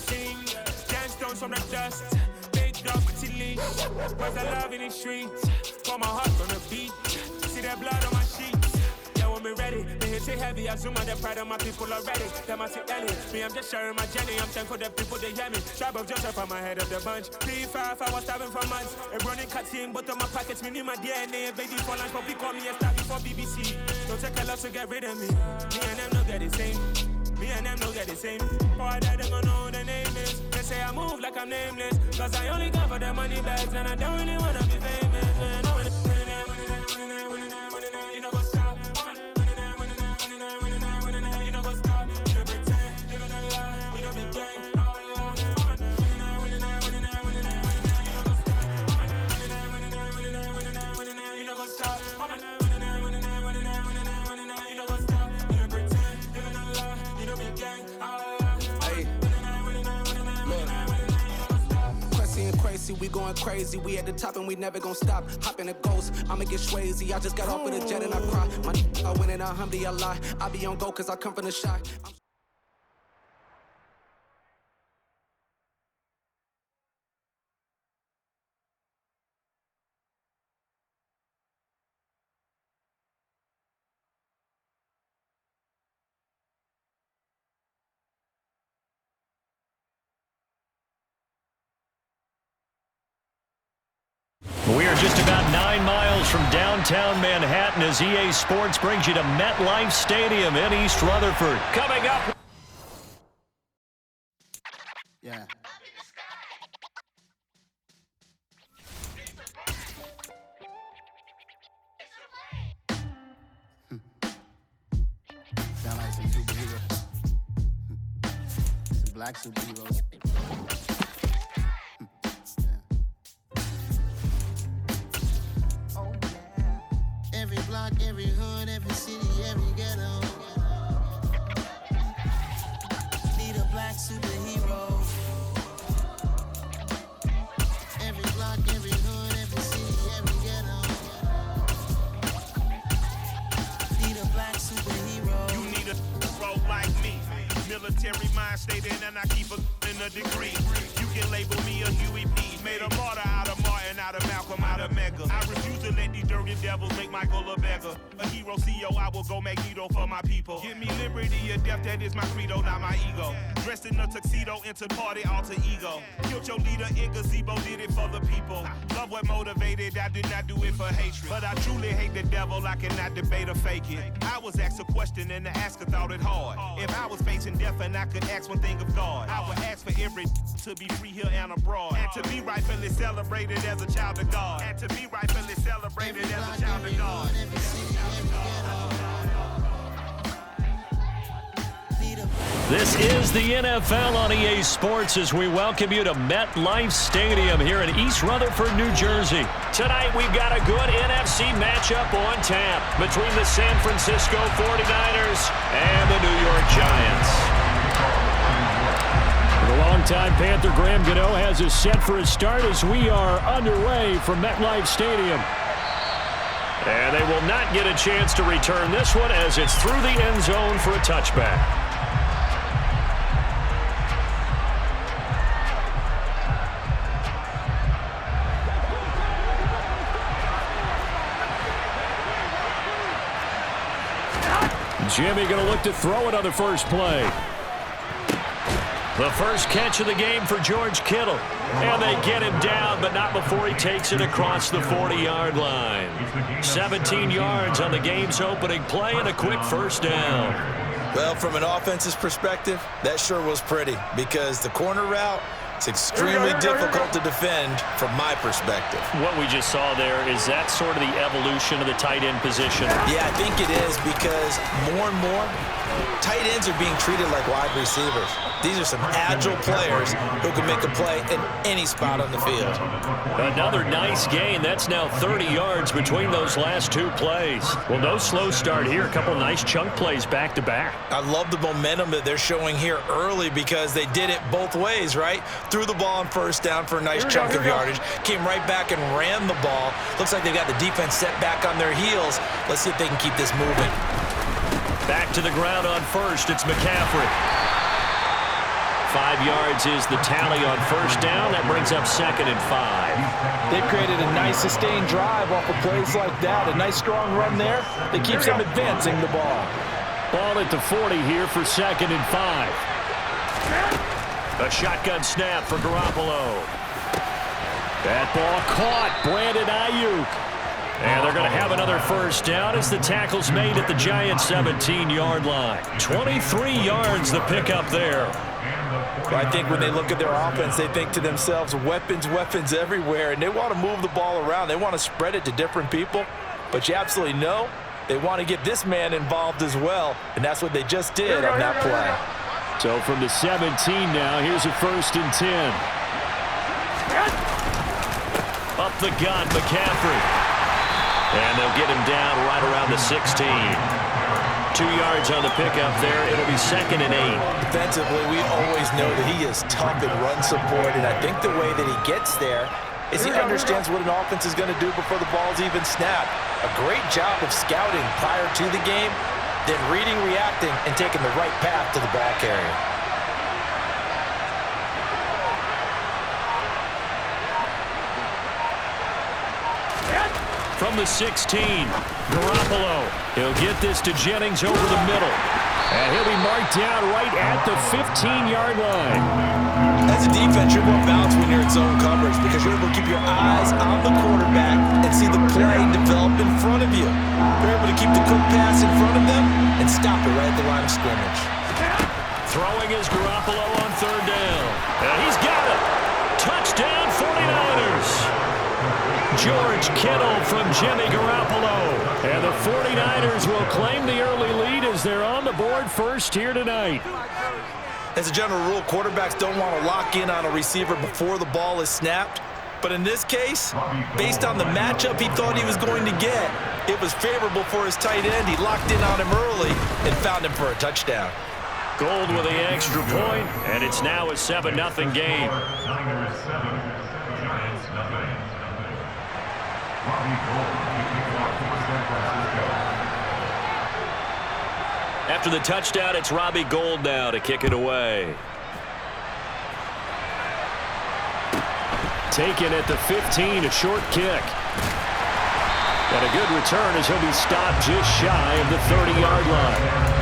sing. Gemstones from the dust. Big dog with leash. Where's the love in the streets? Pour my heart on the beat. See that blood on my sheets. Yeah, when we ready, they hit it heavy. I zoom on the pride of my people already. Them I see Ellie. Me, I'm just sharing my journey. I'm thankful the people they hear me. Tribe of Joseph, I'm ahead of the bunch. P5, I was starving for months. A running cutscene, but on my pockets, me need my DNA. Baby for lunch, but we call me a star before BBC. Don't take a lot to get rid of me. Me and them no get the same. Me and them no get the same. Boy, that they gon' know the name is. They say I move like I'm nameless. Cause I only got for the money bags. And I don't really wanna be famous, man. You know what's up? You know what's up? You don't pretend. You don't lie. You don't be gang. You know what's up? Crazy, we going crazy. We at the top and we never gon' stop. Hop in a ghost, I'ma get swayzy. I just got off with a jet and I cry. My I win and I humdy a lot. I be on go cause I come from the shot. We are just about 9 miles from downtown Manhattan as EA Sports brings you to MetLife Stadium in East Rutherford. Coming up. Yeah. Sound like some superheroes. Some black superheroes. Every block, every hood, every city, every ghetto. Need a black superhero. Every block, every hood, every city, every ghetto. Need a black superhero. You need a role like me. Military mind state and I keep in a degree. You can label me a Huey P. Made a martyr out of Martin, out of Malcolm, out of Mega. I refuse to let these dirty devils make Michael a beggar. A hero CEO, I will go Magneto for my people. Give me liberty or death, that is my credo, not my ego. Dressed in a tuxedo, into party, alter ego. Killed your leader in gazebo, did it for the people. Love what motivated, I did not do it for hatred. But I truly hate the devil, I cannot debate or fake it. I was asked a question and the asker thought it hard. If I was facing death and I could ask one thing of God, I would ask for every to be free here and abroad. And to be rightfully celebrated as a child of God. And to be rightfully celebrated as a child of God. This is the NFL on EA Sports as we welcome you to MetLife Stadium here in East Rutherford, New Jersey. Tonight we've got a good NFC matchup on tap between the San Francisco 49ers and the New York Giants. The longtime Panther Graham Gano has us set for a start as we are underway from MetLife Stadium. And they will not get a chance to return this one as it's through the end zone for a touchback. Jimmy going to look to throw it on the first play. The first catch of the game for George Kittle. And they get him down, but not before he takes it across the 40-yard line. 17 yards on the game's opening play and a quick first down. Well, from an offense's perspective, that sure was pretty because the corner route, it's extremely difficult to defend from my perspective. What we just saw there, is that sort of the evolution of the tight end position? Yeah, I think it is because more and more, tight ends are being treated like wide receivers. These are some agile players who can make a play in any spot on the field. Another nice gain. That's now 30 yards between those last two plays. Well, no slow start here. A couple nice chunk plays back-to-back. I love the momentum that they're showing here early because they did it both ways, right? Threw the ball on first down for a nice chunk of yardage. Came right back and ran the ball. Looks like they've got the defense set back on their heels. Let's see if they can keep this moving. Back to the ground on first. It's McCaffrey. 5 yards is the tally on first down. That brings up 2nd and 5. They've created a nice sustained drive off of plays like that. A nice strong run there that keeps them advancing the ball. Ball at the 40 here for 2nd and 5. A shotgun snap for Garoppolo. That ball caught. Brandon Ayuk. And they're going to have another first down as the tackle's made at the Giants' 17-yard line. 23 yards the pickup there. Well, I think when they look at their offense, they think to themselves, weapons, weapons everywhere, and they want to move the ball around. They want to spread it to different people, but you absolutely know they want to get this man involved as well, and that's what they just did on that play. So from the 17 now, here's a 1st and 10. Up the gut, McCaffrey. And they'll get him down right around the 16. 2 yards on the pickup there. It'll be 2nd and 8. Defensively, we always know that he is tough in run support, and I think the way that he gets there is he understands what an offense is going to do before the ball's even snapped. A great job of scouting prior to the game, then reading, reacting, and taking the right path to the ball carrier. From the 16, Garoppolo. He'll get this to Jennings over the middle. And he'll be marked down right at the 15-yard line. As a defense, you're more balanced when you're in zone coverage because you're able to keep your eyes on the quarterback and see the play develop in front of you. You're able to keep the quick pass in front of them and stop it right at the line of scrimmage. Throwing is Garoppolo on 3rd down. And he's got it. Touchdown 49ers. George Kittle from Jimmy Garoppolo. And the 49ers will claim the early lead as they're on the board first here tonight. As a general rule, quarterbacks don't want to lock in on a receiver before the ball is snapped. But in this case, based on the matchup he thought he was going to get, it was favorable for his tight end. He locked in on him early and found him for a touchdown. Gold with the extra point, and it's now a 7-0 game. After the touchdown, it's Robbie Gould now to kick it away. Taken at the 15, a short kick. And a good return as he'll be stopped just shy of the 30-yard line.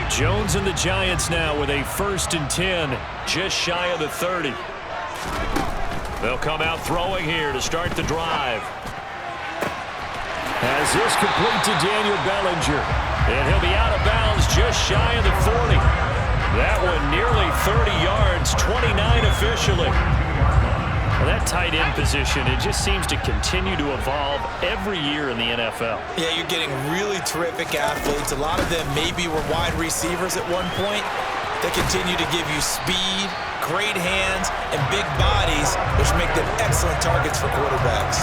Jones and the Giants now with a 1st and 10, just shy of the 30. They'll come out throwing here to start the drive. Has this complete to Daniel Bellinger. And he'll be out of bounds just shy of the 40. That one nearly 30 yards, 29 officially. Well, that tight end position, it just seems to continue to evolve every year in the NFL. Yeah, you're getting really terrific athletes. A lot of them maybe were wide receivers at one point. They continue to give you speed, great hands, and big bodies, which make them excellent targets for quarterbacks.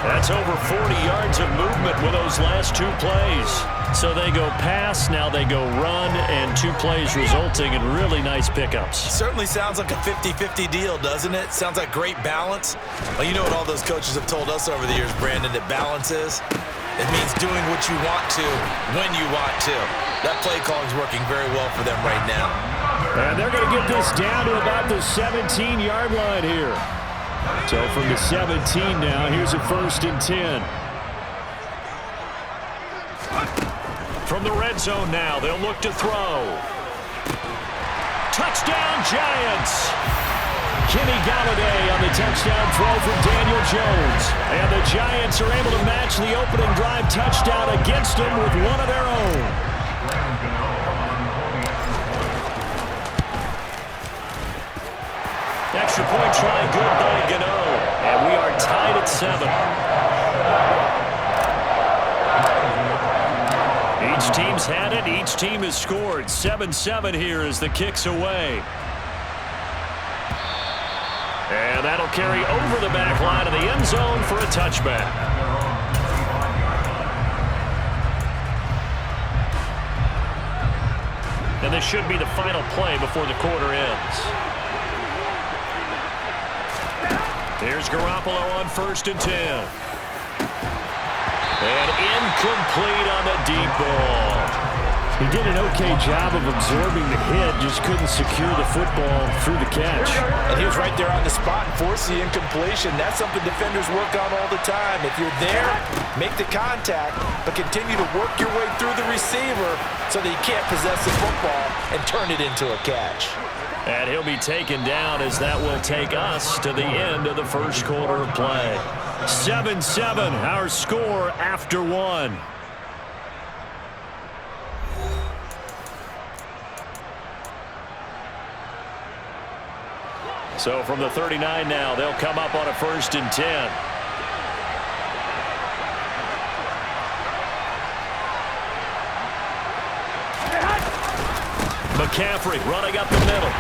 That's over 40 yards of movement with those last 2 plays. So they go pass, now they go run, and 2 plays resulting in really nice pickups. Certainly sounds like a 50-50 deal, doesn't it? Sounds like great balance. Well, you know what all those coaches have told us over the years, Brandon, that balance is? It means doing what you want to, when you want to. That play calling is working very well for them right now. And they're going to get this down to about the 17-yard line here. So from the 17 now, here's a 1st and 10. From the red zone now, they'll look to throw. Touchdown, Giants! Kenny Galladay on the touchdown throw from Daniel Jones. And the Giants are able to match the opening drive touchdown against them with one of their own. Extra point try good by Gano. And we are tied at 7. Each team's had it. Each team has scored. 7-7 here as the kick's away. And that'll carry over the back line of the end zone for a touchback. And this should be the final play before the quarter ends. Here's Garoppolo on 1st and 10. And incomplete on the deep ball. He did an okay job of absorbing the hit, just couldn't secure the football through the catch. And he was right there on the spot and forced the incompletion. That's something defenders work on all the time. If you're there, make the contact, but continue to work your way through the receiver so that you can't possess the football and turn it into a catch. And he'll be taken down as that will take us to the end of the first quarter of play. 7-7, our score after one. So from the 39 now, they'll come up on a 1st and 10. McCaffrey running up the middle.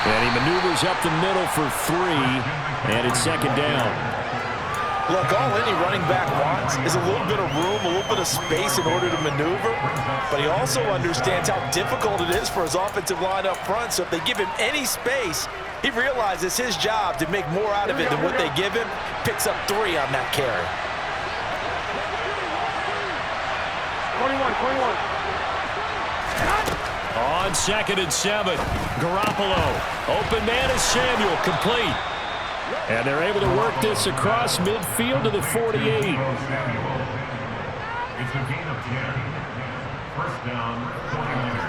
And he maneuvers up the middle for 3, and it's 2nd down. Look, all any running back wants is a little bit of room, a little bit of space in order to maneuver, but he also understands how difficult it is for his offensive line up front, so if they give him any space, he realizes his job to make more out of it than what they give him, picks up 3 on that carry. 21. On 2nd and 7, Garoppolo. Open man is Samuel, complete. And they're able to work this across midfield to the 48. It's a gain of 10. First down, 49.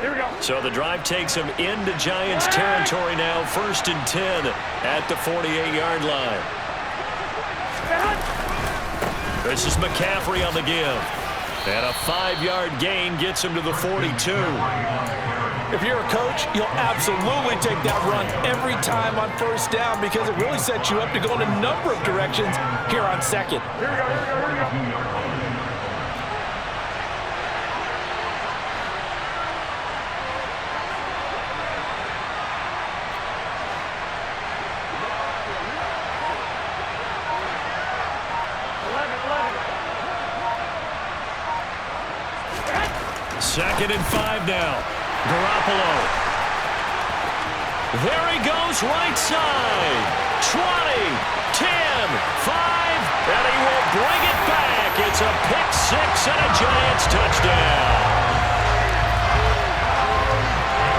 Here we go. So the drive takes him into Giants territory now, 1st and 10 at the 48-yard line. This is McCaffrey on the give. And a 5-yard gain gets him to the 42. If you're a coach, you'll absolutely take that run every time on 1st down because it really sets you up to go in a number of directions here on 2nd. Here we go. Second and 5 now. Garoppolo. There he goes, right side. 20, 10, 5, and he will bring it back. It's a pick 6 and a Giants touchdown.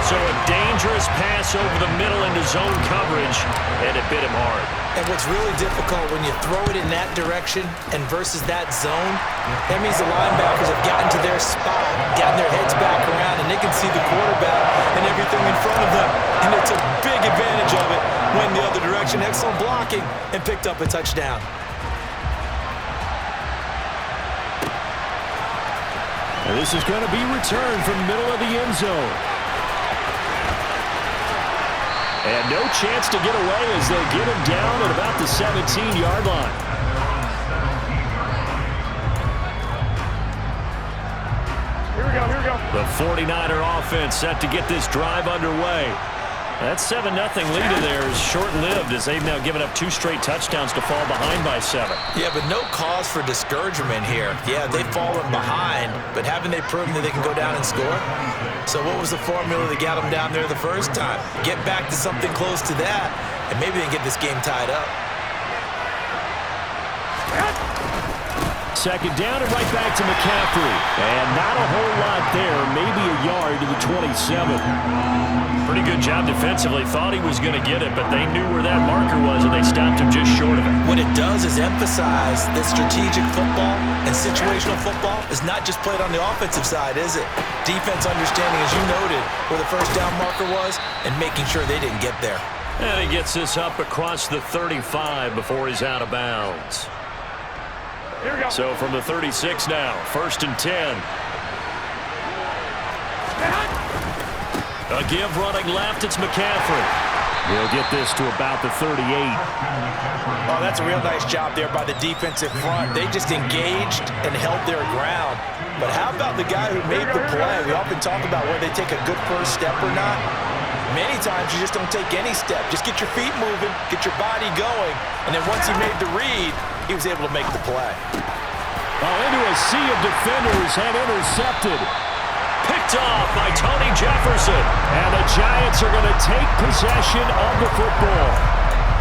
So a dangerous pass over the middle into zone coverage, and it bit him hard. And what's really difficult when you throw it in that direction and versus that zone, that means the linebackers have gotten to their spot, gotten their heads back around, and they can see the quarterback and everything in front of them. And it's a big advantage of it when the other direction. Excellent blocking and picked up a touchdown. And this is going to be returned from the middle of the end zone. And no chance to get away as they get him down at about the 17-yard line. Here we go. The 49er offense set to get this drive underway. That 7-0 lead there is short-lived as they've now given up 2 straight touchdowns to fall behind by 7. Yeah, but no cause for discouragement here. Yeah, they've fallen behind, but haven't they proven that they can go down and score? So what was the formula that got them down there the first time? Get back to something close to that, and maybe they can get this game tied up. Second down and right back to McCaffrey. And not a whole lot there, maybe a yard to the 27. Pretty good job defensively. Thought he was going to get it, but they knew where that marker was, and they stopped him just short of it. What it does is emphasize that strategic football and situational football is not just played on the offensive side, is it? Defense understanding, as you noted, where the first down marker was and making sure they didn't get there. And he gets this up across the 35 before he's out of bounds. Here we go. So from the 36 now, 1st and 10. A give running left, it's McCaffrey. He'll get this to about the 38. Oh, that's a real nice job there by the defensive front. They just engaged and held their ground. But how about the guy who made the play? We often talk about whether they take a good first step or not. Many times you just don't take any step. Just get your feet moving, get your body going, and then once he made the read, he was able to make the play. Oh, into a sea of defenders and intercepted. Picked off by Tony Jefferson. And the Giants are going to take possession of the football.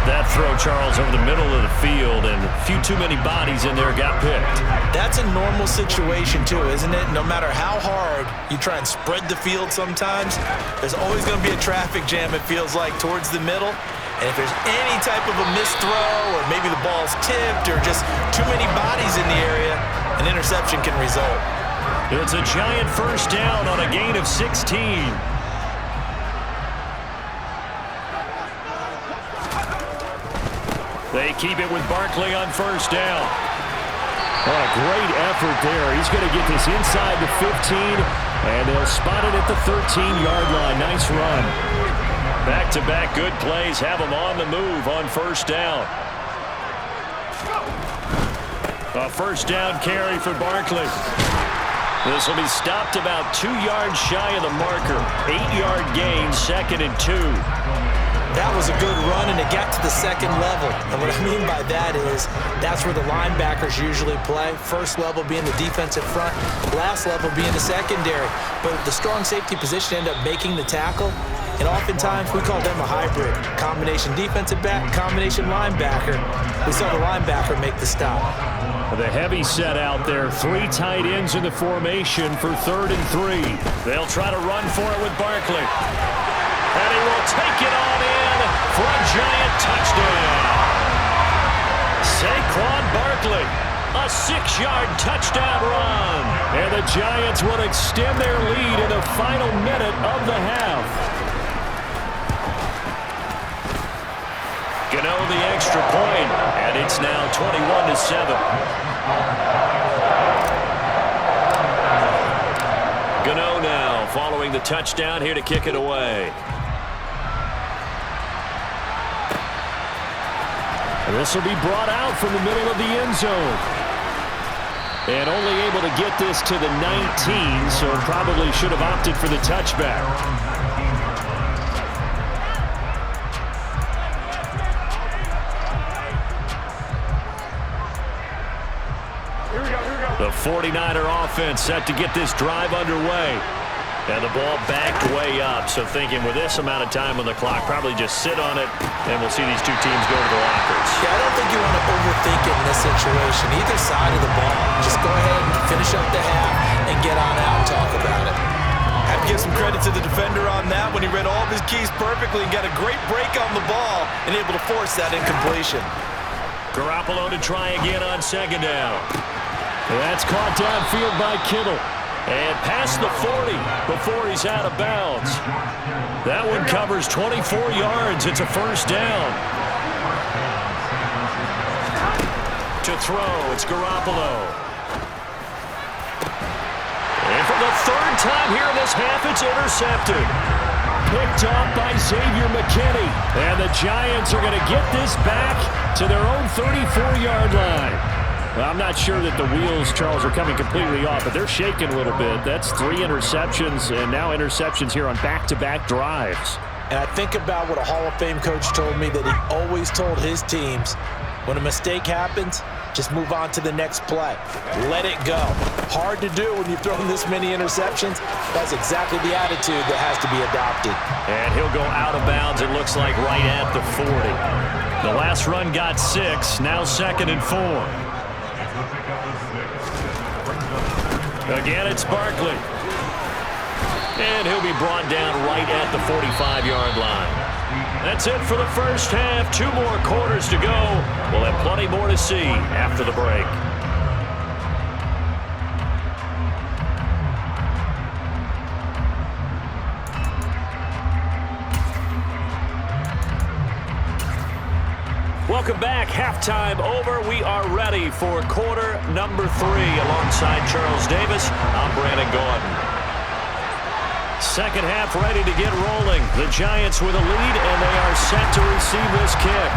That throw, Charles, over the middle of the field, and a few too many bodies in there got picked. That's a normal situation, too, isn't it? No matter how hard you try and spread the field sometimes, there's always going to be a traffic jam, it feels like, towards the middle. And if there's any type of a missed throw, or maybe the ball's tipped, or just too many bodies in the area, an interception can result. It's a giant first down on a gain of 16. They keep it with Barkley on first down. Oh, a great effort there. He's going to get this inside the 15, and they'll spot it at the 13-yard line. Nice run. Back-to-back good plays have them on the move on first down. A first down carry for Barkley. This will be stopped about 2 yards shy of the marker. 8-yard gain, 2nd and 2. That was a good run, and it got to the second level. And what I mean by that is that's where the linebackers usually play. First level being the defensive front, last level being the secondary. But the strong safety position ended up making the tackle, and oftentimes we call them a hybrid. Combination defensive back, combination linebacker. We saw the linebacker make the stop. The heavy set out there. 3 tight ends in the formation for 3rd and 3. They'll try to run for it with Barkley. And he will take it on in for a giant touchdown. Saquon Barkley, a 6-yard touchdown run. And the Giants will extend their lead in the final minute of the half. Gano the extra point, and it's now 21-7. Gano now following the touchdown here to kick it away. This will be brought out from the middle of the end zone. And only able to get this to the 19, so probably should have opted for the touchback. The 49er offense set to get this drive underway. And the ball backed way up, so thinking with this amount of time on the clock, probably just sit on it, and we'll see these two teams go to the lockers. Yeah, I don't think you want to overthink it in this situation. Either side of the ball. Just go ahead and finish up the half and get on out and talk about it. I have to give some credit to the defender on that when he read all of his keys perfectly and got a great break on the ball and able to force that incompletion. Garoppolo to try again on 2nd down. That's caught downfield by Kittle. And past the 40 before he's out of bounds. That one covers 24 yards. It's a first down. To throw, it's Garoppolo. And for the 3rd time here in this half, it's intercepted. Picked off by Xavier McKinney. And the Giants are going to get this back to their own 34-yard line. Well, I'm not sure that the wheels, Charles, are coming completely off, but they're shaking a little bit. That's 3 interceptions, and now interceptions here on back-to-back drives. And I think about what a Hall of Fame coach told me that he always told his teams, when a mistake happens, just move on to the next play. Let it go. Hard to do when you've thrown this many interceptions. That's exactly the attitude that has to be adopted. And he'll go out of bounds, it looks like, right at the 40. The last run got 6, now 2nd and 4. Again, it's Barkley. And he'll be brought down right at the 45-yard line. That's it for the first half. 2 more quarters to go. We'll have plenty more to see after the break. Welcome back. Halftime over. We are ready for quarter number 3. Alongside Charles Davis, I'm Brandon Gordon. Second half ready to get rolling. The Giants with a lead, and they are set to receive this kick.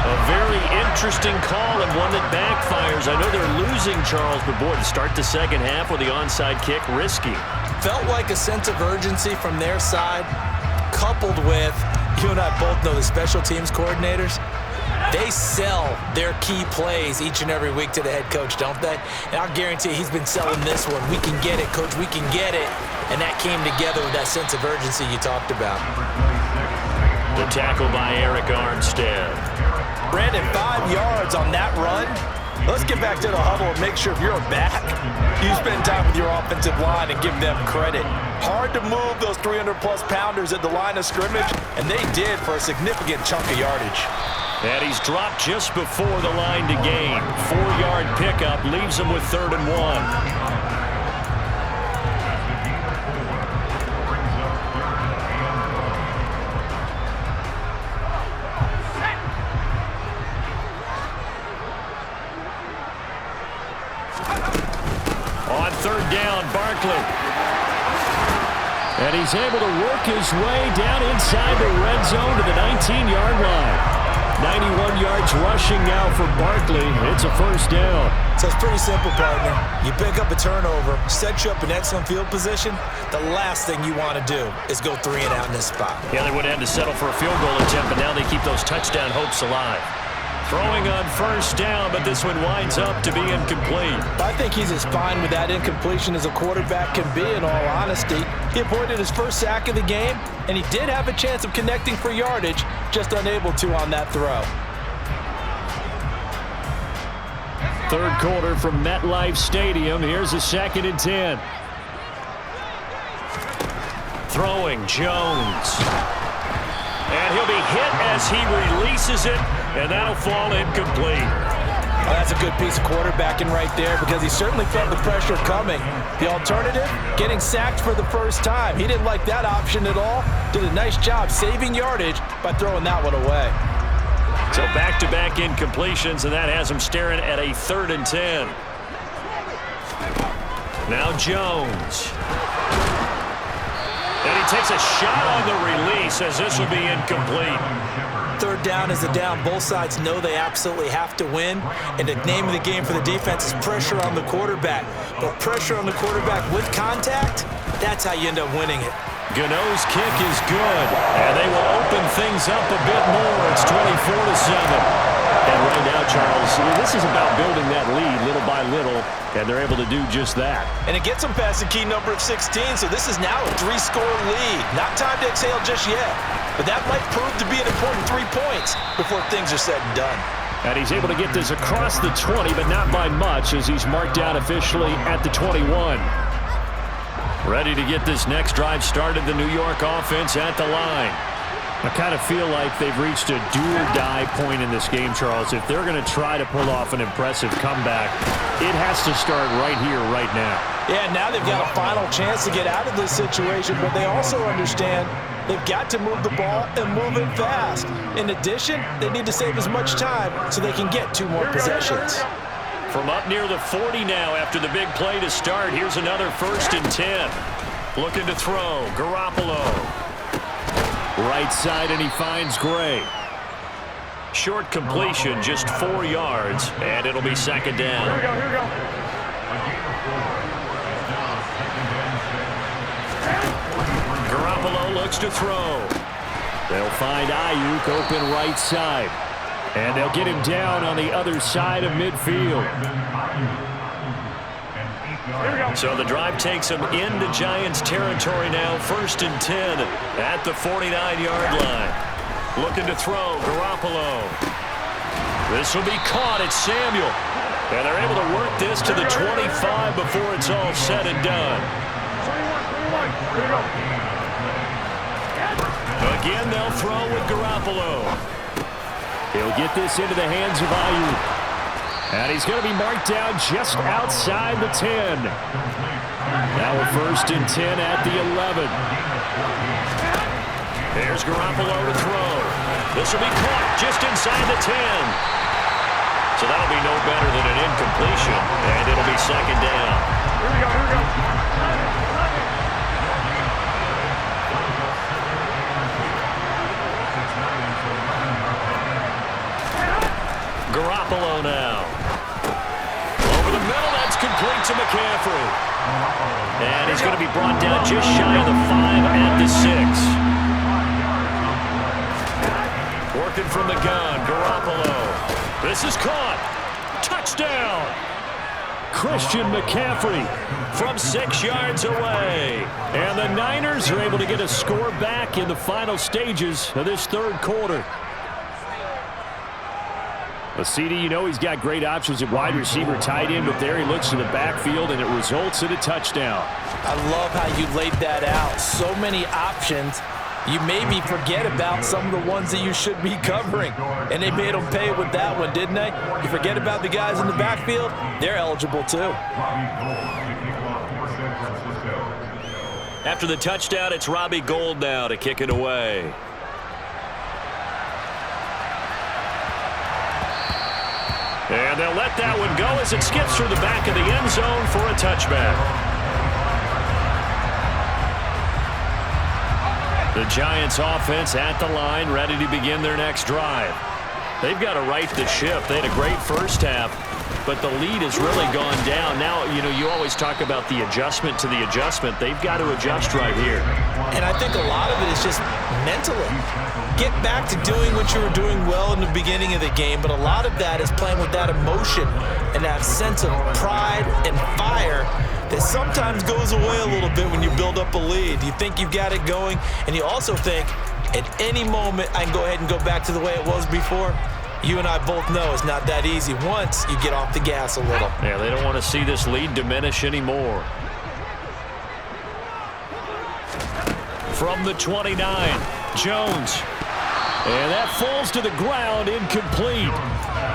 A very interesting call and one that backfires. I know they're losing, Charles, but boy, to start the second half with the onside kick, risky. Felt like a sense of urgency from their side, coupled with, you and I both know the special teams coordinators, they sell their key plays each and every week to the head coach, don't they? And I'll guarantee he's been selling this one. We can get it, coach, we can get it. And that came together with that sense of urgency you talked about. The tackle by Eric Armstead. Brandon, 5 yards on that run. Let's get back to the huddle and make sure if you're back, you spend time with your offensive line and give them credit. Hard to move those 300-plus pounders at the line of scrimmage, and they did for a significant chunk of yardage. And he's dropped just before the line to gain. 4-yard pickup leaves him with 3rd and 1. On 3rd down, Barkley. And he's able to work his way down inside the red zone to the 19-yard line. 91 yards rushing now for Barkley. It's a 1st down. So it's pretty simple, partner. You pick up a turnover, set you up in excellent field position. The last thing you want to do is go 3 and out in this spot. Yeah, they would have had to settle for a field goal attempt, but now they keep those touchdown hopes alive. Throwing on 1st down, but this one winds up to be incomplete. I think he's as fine with that incompletion as a quarterback can be, in all honesty. He avoided his first sack of the game, and he did have a chance of connecting for yardage, just unable to on that throw. 3rd quarter from MetLife Stadium. Here's a 2nd and 10. Throwing, Jones. And he'll be hit as he releases it, and that'll fall incomplete. Well, that's a good piece of quarterbacking right there, because he certainly felt the pressure coming. The alternative, getting sacked for the first time. He didn't like that option at all. Did a nice job saving yardage by throwing that one away. So back-to-back incompletions, and that has him staring at a 3rd and 10. Now Jones. And he takes a shot on the release as this will be incomplete. 3rd down is a down. Both sides know they absolutely have to win. And the name of the game for the defense is pressure on the quarterback. But pressure on the quarterback with contact, that's how you end up winning it. Gano's kick is good, and they will open things up a bit more. It's 24-7. And right now, Charles, this is about building that lead little by little, and they're able to do just that. And it gets them past the key number of 16, so this is now a 3-score lead. Not time to exhale just yet, but that might prove to be an important 3 points before things are said and done. And he's able to get this across the 20, but not by much, as he's marked down officially at the 21. Ready to get this next drive started, the New York offense at the line. I kind of feel like they've reached a do-or-die point in this game, Charles. If they're going to try to pull off an impressive comeback, it has to start right here, right now. Yeah, now they've got a final chance to get out of this situation, but they also understand they've got to move the ball and move it fast. In addition, they need to save as much time so they can get 2 more possessions. From up near the 40 now after the big play to start, here's another 1st and 10. Looking to throw, Garoppolo. Right side, and he finds Gray. Short completion, just 4 yards, and it'll be 2nd down. Here we go. Garoppolo looks to throw. They'll find Ayuk open right side. And they'll get him down on the other side of midfield. So the drive takes him into Giants territory now. 1st and 10 at the 49-yard line. Looking to throw, Garoppolo. This will be caught. It's Samuel. And they're able to work this to the 25 before it's all said and done. Again, they'll throw with Garoppolo. He'll get this into the hands of Ayuk. And he's going to be marked down just outside the 10. Now a 1st and 10 at the 11. There's Garoppolo to throw. This will be caught just inside the 10. So that'll be no better than an incompletion, and it'll be 2nd down. Here we go. Garoppolo now. Over the middle, that's complete to McCaffrey. And he's going to be brought down just shy of the 5 at the 6. Working from the gun, Garoppolo. This is caught. Touchdown. Christian McCaffrey from 6 yards away. And the Niners are able to get a score back in the final stages of this third quarter. But CD, you know he's got great options at wide receiver, tight end, but there he looks to the backfield, and it results in a touchdown. I love how you laid that out. So many options. You maybe forget about some of the ones that you should be covering. And they made them pay with that one, didn't they? You forget about the guys in the backfield, they're eligible too. After the touchdown, it's Robbie Gould now to kick it away. And they'll let that one go as it skips through the back of the end zone for a touchback. The Giants offense at the line, ready to begin their next drive. They've got to right the ship. They had a great first half, but the lead has really gone down. Now, you know, you always talk about the adjustment to the adjustment. They've got to adjust right here. And I think a lot of it is just mentally. Get back to doing what you were doing well in the beginning of the game, but a lot of that is playing with that emotion and that sense of pride and fire that sometimes goes away a little bit when you build up a lead. You think you've got it going, and you also think at any moment I can go ahead and go back to the way it was before. You and I both know it's not that easy once you get off the gas a little. Yeah, they don't want to see this lead diminish anymore. From the 29, Jones. And that falls to the ground, incomplete.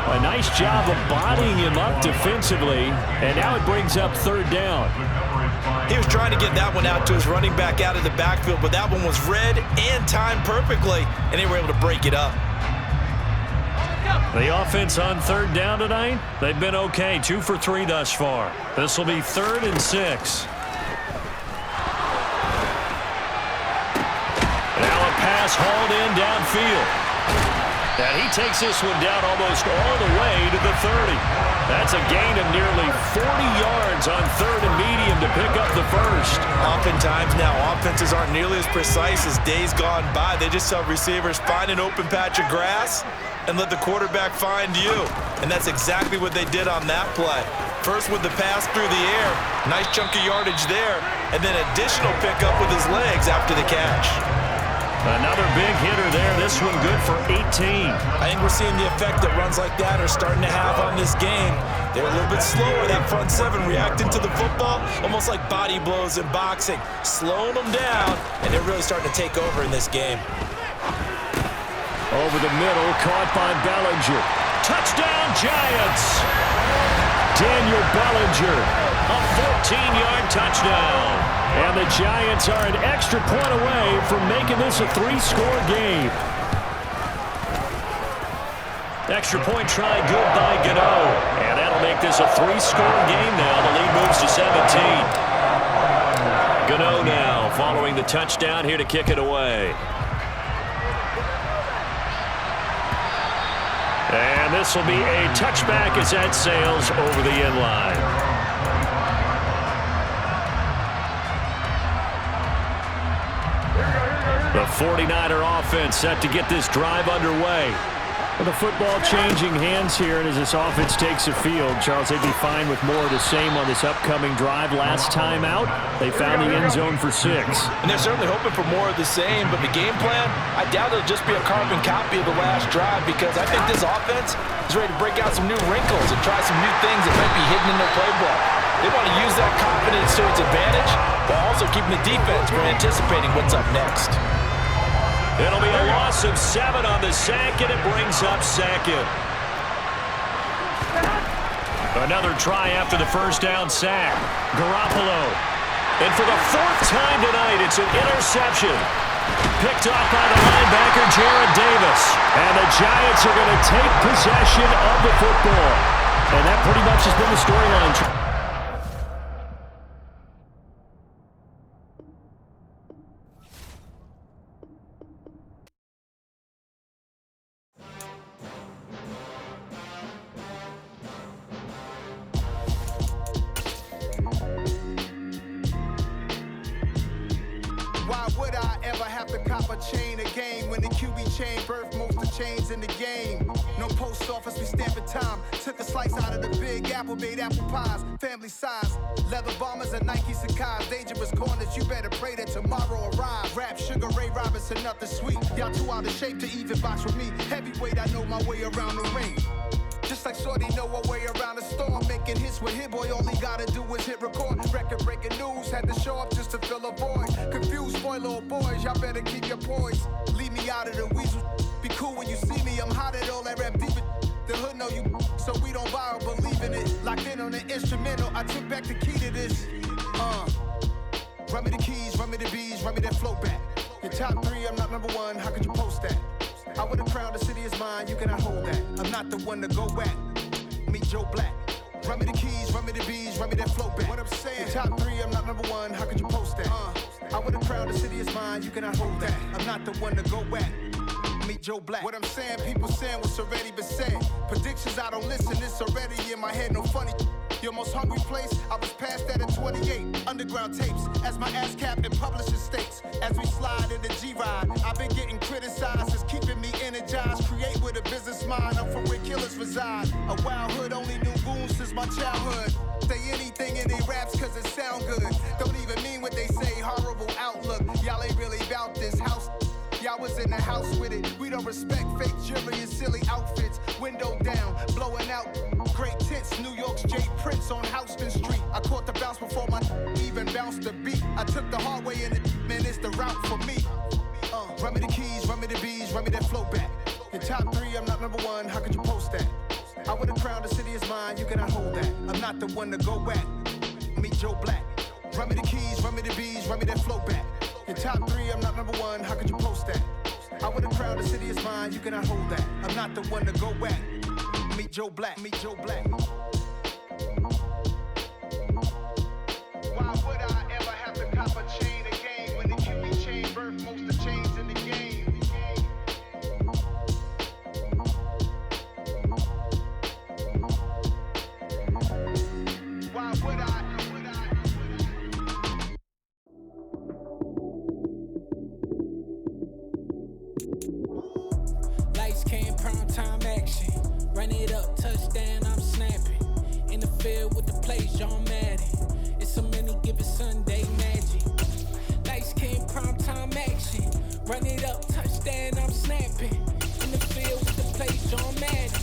A nice job of bodying him up defensively, and now it brings up third down. He was trying to get that one out to his running back out of the backfield, but that one was read and timed perfectly, and they were able to break it up. The offense on third down tonight, they've been okay, 2 for 3 thus far. This will be 3rd and 6. Now a pass hauled in downfield. And he takes this one down almost all the way to the 30. That's a gain of nearly 40 yards on 3rd and medium to pick up the first. Oftentimes now, offenses aren't nearly as precise as days gone by. They just tell receivers, find an open patch of grass and let the quarterback find you. And that's exactly what they did on that play. First with the pass through the air, nice chunk of yardage there, and then additional pickup with his legs after the catch. Another big hitter there. This one good for 18. I think we're seeing the effect that runs like that are starting to have on this game. They're a little bit slower, that front seven, reacting to the football, almost like body blows in boxing, slowing them down, and they're really starting to take over in this game. Over the middle, caught by Bellinger. Touchdown, Giants! Daniel Bellinger, a 14-yard touchdown. And the Giants are an extra point away from making this a 3-score game. Extra point try good by Gano. And that'll make this a 3-score game now. The lead moves to 17. Gano now following the touchdown here to kick it away. And this will be a touchback as that sails over the end line. The 49er offense set to get this drive underway. With the football changing hands here, and as this offense takes the field, Charles, they'd be fine with more of the same on this upcoming drive. Last time out, they found the end zone for 6. And they're certainly hoping for more of the same, but the game plan, I doubt it'll just be a carbon copy of the last drive, because I think this offense is ready to break out some new wrinkles and try some new things that might be hidden in their playbook. They want to use that confidence to its advantage, while also keeping the defense from anticipating what's up next. It'll be a loss of 7 on the sack, and it brings up 2nd. Another try after the first down sack. Garoppolo. And for the 4th time tonight, it's an interception. Picked off by the linebacker, Jared Davis. And the Giants are going to take possession of the football. And that pretty much has been the storyline. chain of game. When the QB chain birth most of chains in the game. No post office, we stamping time. Took a slice out of the big apple, made apple pies. Family size, leather bombers and Nike Sacai's. Dangerous corners, you better pray that tomorrow arrives. Rap, Sugar Ray Robinson, nothing sweet. Y'all too out of shape to even box with me. Heavyweight, I know my way around the ring. Just like Shorty know her way around the storm. Making hits with Hit Boy, all he gotta do is hit record. Record breaking news, had to show up just to fill a void. Confused boy, little boys, y'all better keep your poise. Leave me out of the weasel. Be cool when you see me, I'm hot at all that rap deep. The hood know you, so we don't borrow, believe in it. Locked in on the instrumental, I took back the key to this. Run me the keys, run me the bees, run me that flow back. Your top 3, I'm not number 1, how could you post that? I would've crowned the city is mine, you cannot hold that. I'm not the one to go back. Meet Joe Black. Run me the keys, run me the bees, run me that flow back. What I'm saying, your top 3, I'm not number 1, how could you post that? I would've crowned the city is mine, you cannot hold that. I'm not the one to go back. Meet Joe Black. What I'm saying, people saying what's already been said. Predictions, I don't listen, it's already in my head, no funny. Your most hungry place, I was past that at 28. Underground tapes, as my ass cap in publishing states. As we slide in the G-Ride, I've been getting criticized, it's keeping me energized. Create with a business mind, I'm from where killers reside. A wild hood, only knew goons since my childhood. Say anything in they raps cause it sound good. Don't even mean what they say, horrible outlook. Y'all ain't really about this house. Y'all was in the house with it. We don't respect fake jewelry and silly outfits. Window down, blowing out great tits. New York's J. Prince on Houston Street. I caught the bounce before my even bounced the beat. I took the hard way in it, man, it's the route for me. Run me the keys, run me the bees, run me that flow back. Your top 3, I'm not number 1, how could you post that? I would've crowned the city is mine, you cannot hold that. I'm not the one to go back. Meet Joe Black. Run me the keys, run me the bees, run me that flow back. Your top 3, I'm not number 1, how could you post that? I would've crowned the city is mine, you cannot hold that. I'm not the one to go back. Meet Joe Black, meet Joe Black. Why would I ever have to cop a chain again when the QB chain birth most of chains in the game? Why would I? Lights came, prime time action. Run it up, touchdown, I'm snapping. In the field with the plays, John Madden. It's a many given Sunday magic. Lights came, prime time action. Run it up, touchdown, I'm snapping. In the field with the plays, John Madden.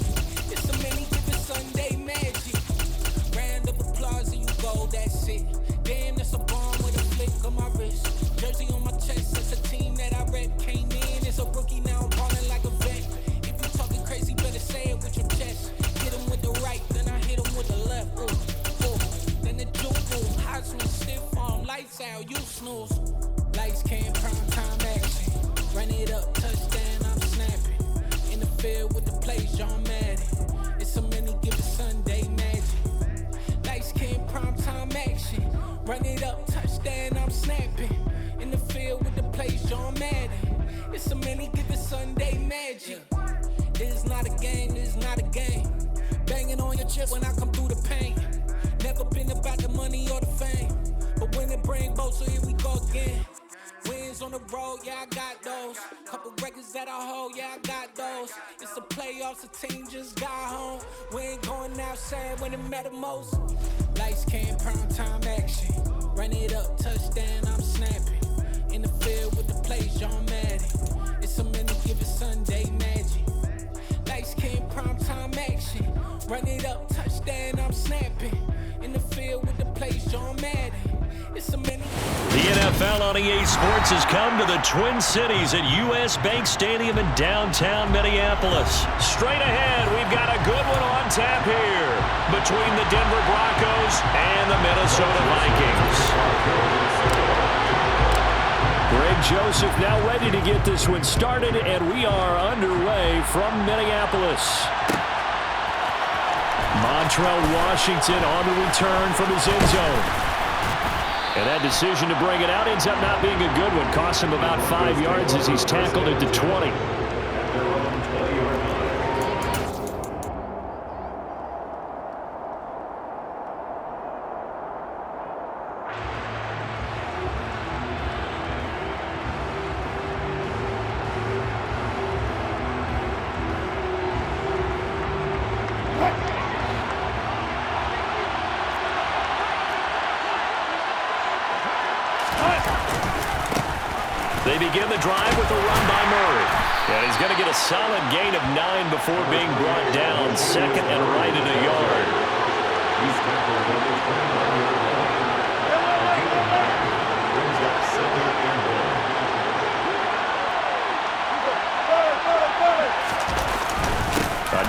It's a many given Sunday magic. Round of applause and you go, that's it. Damn, that's a bomb with a flick on my wrist. Jersey on my chest, that's a team that I rep. Came in as a rookie, now I'm balling like a vet. If you talking crazy, better say it with your chest. Hit him with the right, then I hit him with the left. Ooh, ooh. Then the juke boom, Heisman stiff arm, lights out, you snooze. Lights came, prime time action. Run it up, touchdown, I'm snapping. In the field with the plays, John Madden. It's a many given Sunday magic. Lights came, prime time action. Run it up, touchdown, I'm snapping. In the field with the plays, John Madden. It's a many given Sunday magic. This is not a game, this is not a game. Banging on your chest when I come through the pain. Never been about the money or the fame. But when it bring both, so here we go again. Wins on the road, yeah, I got those. Couple records that I hold, yeah, I got those. It's the playoffs, the team just got home. We ain't going outside when it matter most. Lights came, prime time action. Run it up, touchdown, I'm snapping. In the field with the plays, John Madden. It's a many given Sunday magic. Lights came, prime time action. Run it up, touchdown, I'm snapping. In the field with the plays, John Madden. It's a many. The NFL on EA Sports has come to the Twin Cities at US Bank Stadium in downtown Minneapolis. Straight ahead, we've got a good one on tap here between the Denver Broncos and the Minnesota Vikings. Greg Joseph now ready to get this one started, and we are underway from Minneapolis. Montrell Washington on the return from his end zone. And that decision to bring it out ends up not being a good one. Costs him about 5 yards as he's tackled at the 20. They begin the drive with a run by Murray. And he's going to get a solid gain of 9 before being brought down. Second and right at a yard.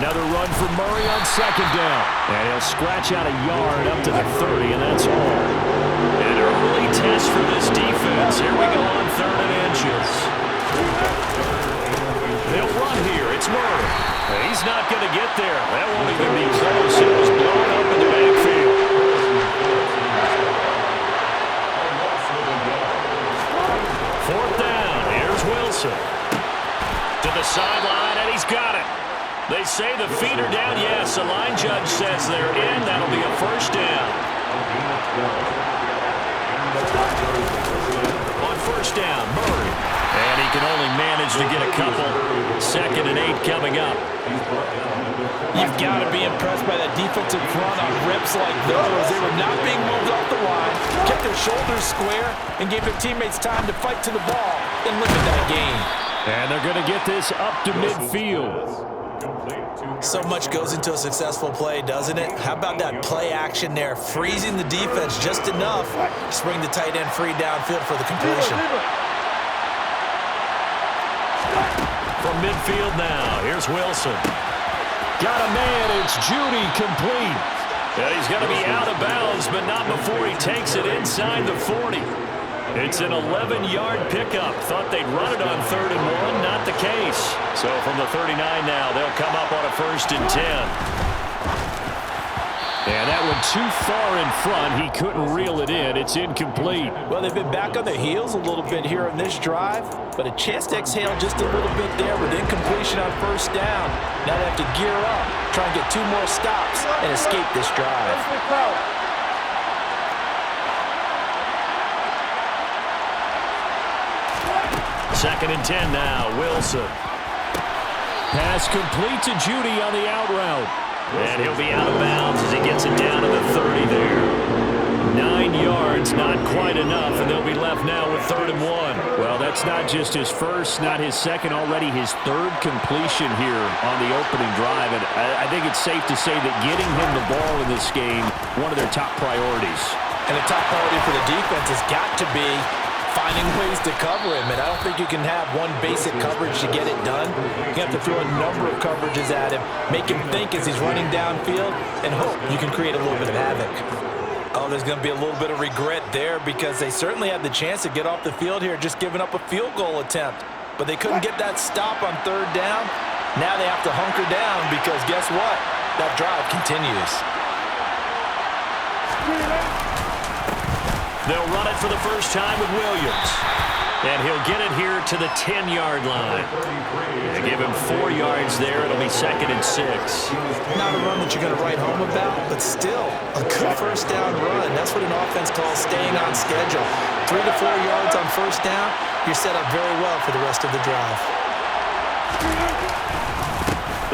Another run for Murray on second down. And he'll scratch out a yard up to the 30, and that's all. An early test for this defense. Here we go on 3rd and inches. They'll run here. It's Murray. He's not going to get there. That won't even be close. It was blown up in the backfield. 4th down. Here's Wilson. To the sideline, and he's got it. They say the feet are down. Yes, the line judge says they're in. That'll be a 1st down. On 1st down, Murray. And he can only manage to get a couple. 2nd and 8 coming up. You've got to be impressed by that defensive front on rips like those. They were not being moved off the line, kept their shoulders square, and gave their teammates time to fight to the ball and limit that gain. And they're going to get this up to midfield. So much goes into a successful play, doesn't it? How about that play action there, freezing the defense just enough to bring the tight end free downfield for the completion. From midfield now, here's Wilson. Got a man, it's Judy, complete. And he's going to be out of bounds, but not before he takes it inside the 40. It's an 11-yard pickup. Thought they'd run it on 3rd and 1. Not the case. So from the 39 now, they'll come up on a 1st and 10. And that one too far in front. He couldn't reel it in. It's incomplete. Well, they've been back on their heels a little bit here on this drive, but a chance to exhale just a little bit there with incompletion on 1st down. Now they have to gear up, try and get 2 more stops and escape this drive. 2nd and 10 now, Wilson. Pass complete to Judy on the out route. And he'll be out of bounds as he gets it down to the 30 there. 9 yards, not quite enough, and they'll be left now with 3rd and 1. Well, that's not just his first, not his second, already his 3rd completion here on the opening drive. And I think it's safe to say that getting him the ball in this game, one of their top priorities. And the top priority for the defense has got to be finding ways to cover him, and I don't think you can have one basic coverage to get it done. You have to throw a number of coverages at him, make him think as he's running downfield, and hope you can create a little bit of havoc. Oh, there's going to be a little bit of regret there because they certainly had the chance to get off the field here, just giving up a field goal attempt. But they couldn't get that stop on 3rd down. Now they have to hunker down because guess what? That drive continues. They'll run it for the first time with Williams. And he'll get it here to the 10-yard line. They give him 4 yards there. It'll be 2nd and 6. Not a run that you're going to write home about, but still a good 1st down run. That's what an offense calls staying on schedule. 3 to 4 yards on 1st down, you're set up very well for the rest of the drive.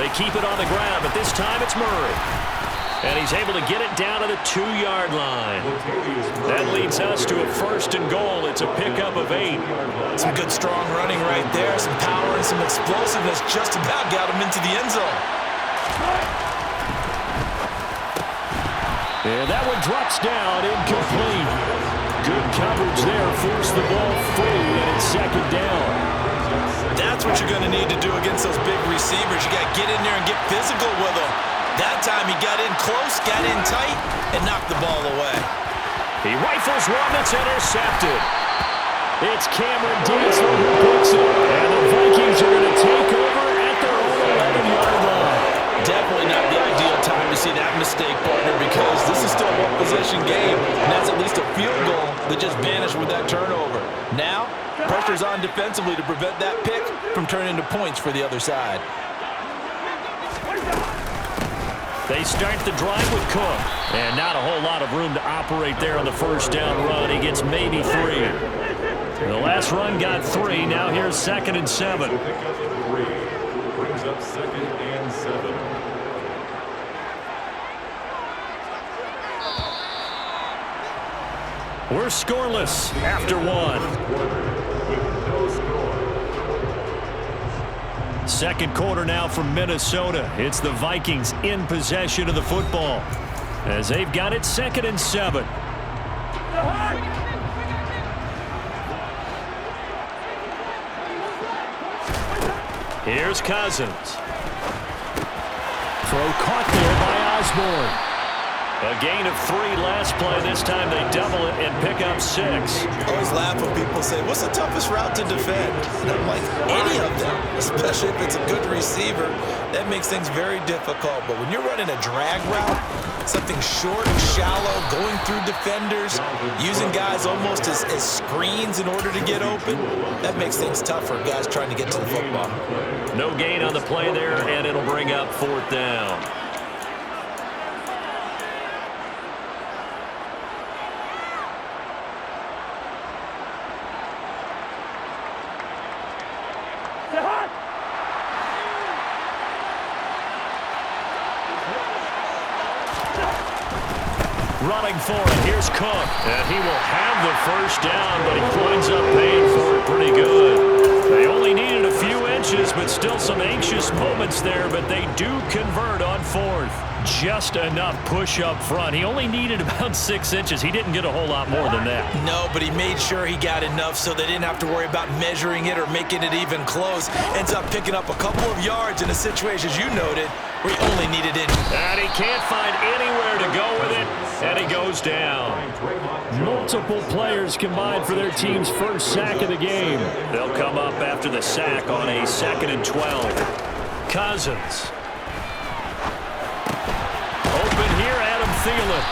They keep it on the ground, but this time it's Murray. And he's able to get it down to the 2-yard line. That leads us to a 1st and goal. It's a pickup of 8. Some good strong running right there. Some power and some explosiveness just about got him into the end zone. And that one drops down, incomplete. Good coverage there, forced the ball free, and it's 2nd down. That's what you're going to need to do against those big receivers. You got to get in there and get physical with them. That time he got in close, got in tight, and knocked the ball away. He rifles one that's intercepted. It's Cameron Dantzler who picks it. And the Vikings are going to take over at their own 11-yard line. Definitely not the ideal time to see that mistake, partner, because this is still a one-possession game, and that's at least a field goal that just vanished with that turnover. Now, pressure's on defensively to prevent that pick from turning into points for the other side. They start the drive with Cook. And not a whole lot of room to operate there on the 1st down run. He gets maybe 3. The last run got 3. Now here's 2nd and 7. Brings up 2nd and 7. We're scoreless after 1. With no score. Second quarter now from Minnesota. It's the Vikings in possession of the football as they've got it 2nd and 7. Here's Cousins. Throw caught there by Osborne. A gain of 3 last play. This time they double it and pick up 6. I always laugh when people say, what's the toughest route to defend? And I'm like, any of them, especially if it's a good receiver. That makes things very difficult. But when you're running a drag route, something short and shallow, going through defenders, using guys almost as screens in order to get open, that makes things tough for guys trying to get to the football. No gain on the play there, and it'll bring up 4th down. Running for it. Here's Cook. And he will have the first down, but he winds up paying for it pretty good. They only needed a few inches, but still some anxious moments there, but they do convert on 4th. Just enough push up front. He only needed about 6 inches. He didn't get a whole lot more than that. No, but he made sure he got enough so they didn't have to worry about measuring it or making it even close. Ends up picking up a couple of yards in a situation, as you noted, where he only needed inches. And he can't find anywhere to go with it, and he goes down. Multiple players combined for their team's first sack of the game. They'll come up after the sack on a 2nd and 12. Cousins. Open here, Adam Thielen.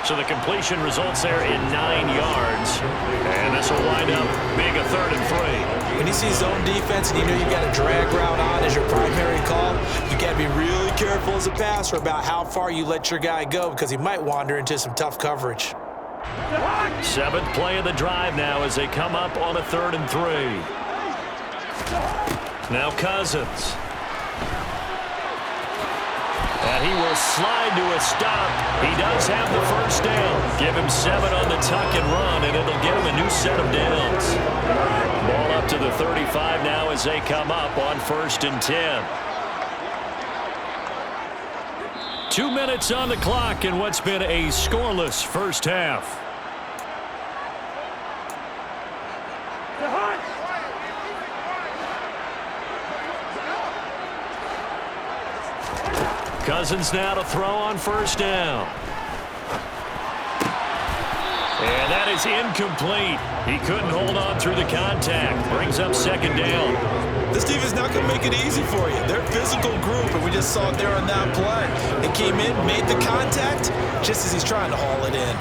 So the completion results there in 9 yards. And this will wind up being a 3rd and 3. When you see zone defense and you know you've got a drag route on as your primary call, you got to be really careful as a passer about how far you let your guy go because he might wander into some tough coverage. 7th play of the drive now as they come up on a 3rd and 3. Now Cousins. And he will slide to a stop. He does have the first down. Give him 7 on the tuck and run, and it'll get him a new set of downs. Ball up to the 35 now as they come up on 1st and 10. 2 minutes on the clock in what's been a scoreless first half. Cousins now to throw on 1st down. And that is incomplete. He couldn't hold on through the contact. Brings up 2nd down. This team is not going to make it easy for you. They're a physical group, and we just saw it there on that play. They came in, made the contact, just as he's trying to haul it in.